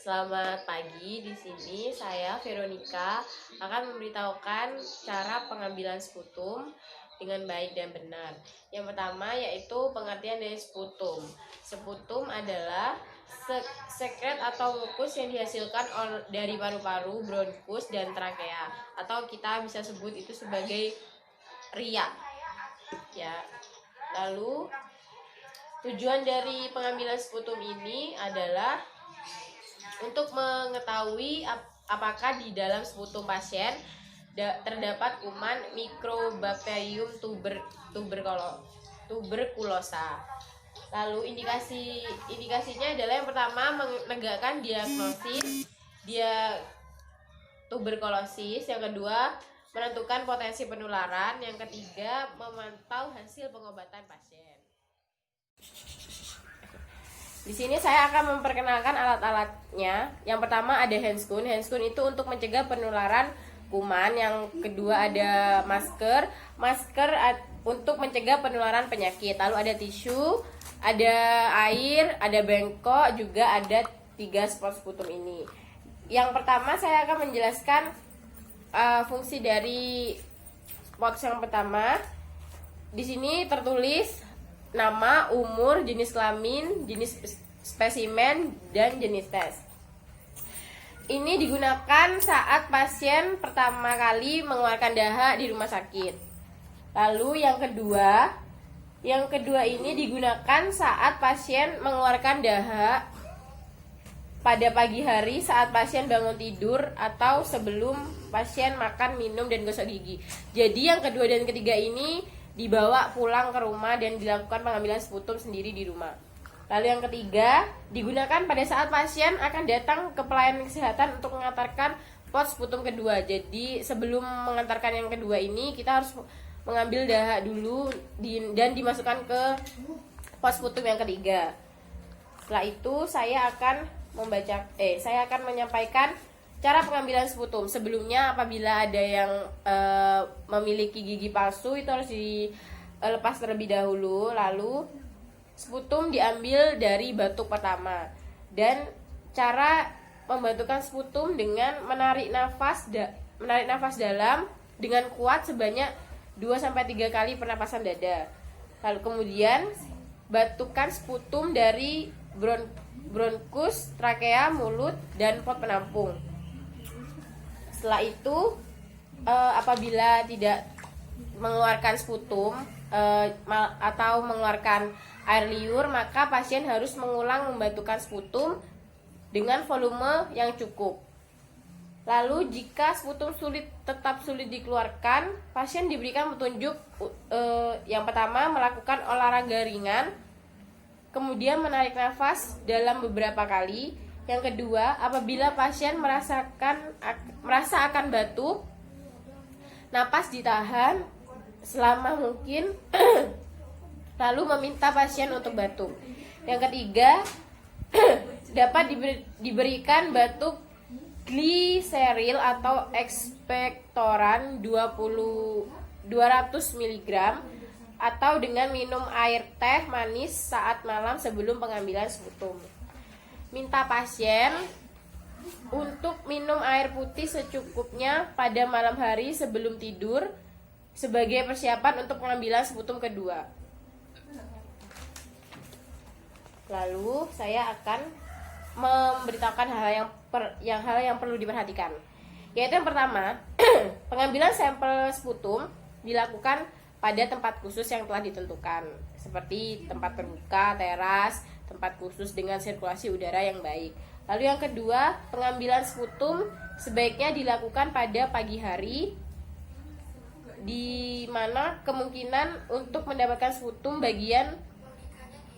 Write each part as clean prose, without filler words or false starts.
Selamat pagi, di sini saya Veronica akan memberitahukan cara pengambilan sputum dengan baik dan benar. Yang pertama yaitu pengertian dari sputum. Sputum adalah sekret atau mukus yang dihasilkan dari paru-paru, bronkus, dan trakea, atau kita bisa sebut itu sebagai ria. Ya. Lalu tujuan dari pengambilan sputum ini adalah untuk mengetahui apakah di dalam sputum pasien terdapat kuman Mycobacterium tuberculosa. Lalu indikasinya adalah yang pertama menegakkan diagnosis tuberkulosis, yang kedua menentukan potensi penularan, yang ketiga memantau hasil pengobatan pasien. Di sini saya akan memperkenalkan alat-alatnya. Yang pertama ada handscoon. Handscoon itu untuk mencegah penularan kuman. Yang kedua ada masker. Masker untuk mencegah penularan penyakit. Lalu ada tisu, ada air, ada bengkok, juga ada 3 spot sputum ini. Yang pertama saya akan menjelaskan fungsi dari spot yang pertama. Di sini tertulis nama, umur, jenis kelamin, jenis spesimen, dan jenis tes. Ini digunakan saat pasien pertama kali mengeluarkan dahak di rumah sakit. Lalu yang kedua ini digunakan saat pasien mengeluarkan dahak pada pagi hari saat pasien bangun tidur atau sebelum pasien makan, minum, dan gosok gigi. Jadi yang kedua dan ketiga ini dibawa pulang ke rumah dan dilakukan pengambilan sputum sendiri di rumah. Lalu yang ketiga, digunakan pada saat pasien akan datang ke pelayanan kesehatan untuk mengantarkan pot sputum kedua. Jadi sebelum mengantarkan yang kedua ini, kita harus mengambil dahak dulu dan dimasukkan ke pot sputum yang ketiga. Setelah itu saya akan menyampaikan cara pengambilan sputum. Sebelumnya apabila ada yang memiliki gigi palsu itu harus dilepas terlebih dahulu. Lalu sputum diambil dari batuk pertama. Dan cara membatukan sputum dengan menarik nafas dalam dengan kuat sebanyak 2-3 kali pernapasan dada. Lalu kemudian batukan sputum dari bronkus, trakea, mulut, dan pot penampung. Setelah itu apabila tidak mengeluarkan sputum atau mengeluarkan air liur, maka pasien harus mengulang membatukan sputum dengan volume yang cukup. Lalu jika sputum tetap sulit dikeluarkan, pasien diberikan petunjuk yang pertama melakukan olahraga ringan, kemudian menarik nafas dalam beberapa kali. Yang kedua, apabila pasien merasa akan batuk, napas ditahan selama mungkin lalu meminta pasien untuk batuk. Yang ketiga, dapat diberikan batuk gliseril atau ekspektoran 200 mg atau dengan minum air teh manis saat malam sebelum pengambilan sputum. Minta pasien untuk minum air putih secukupnya pada malam hari sebelum tidur sebagai persiapan untuk pengambilan sputum kedua. Lalu saya akan memberitahukan hal yang perlu diperhatikan. Yaitu yang pertama, pengambilan sampel sputum dilakukan pada tempat khusus yang telah ditentukan, seperti tempat terbuka, teras, tempat khusus dengan sirkulasi udara yang baik. Lalu yang kedua, pengambilan sputum sebaiknya dilakukan pada pagi hari, di mana kemungkinan untuk mendapatkan sputum bagian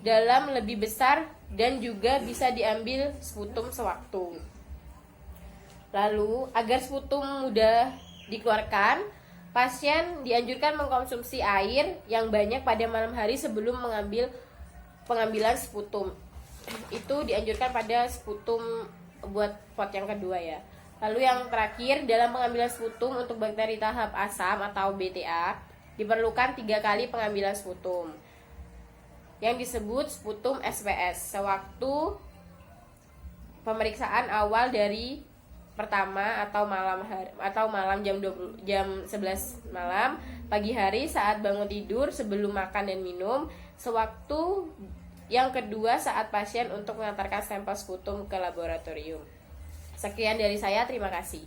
dalam lebih besar dan juga bisa diambil sputum sewaktu. Lalu, agar sputum mudah dikeluarkan, pasien dianjurkan mengkonsumsi air yang banyak pada malam hari sebelum mengambil pengambilan sputum. Itu dianjurkan pada sputum buat pot yang kedua ya. Lalu yang terakhir, dalam pengambilan sputum untuk bakteri tahap asam atau BTA, Diperlukan 3 kali pengambilan sputum yang disebut sputum SPS sewaktu pemeriksaan awal dari pertama atau malam jam 11 malam, pagi hari saat bangun tidur sebelum makan dan minum, sewaktu yang kedua saat pasien untuk mengantarkan sampel sputum ke laboratorium. Sekian dari saya, terima kasih.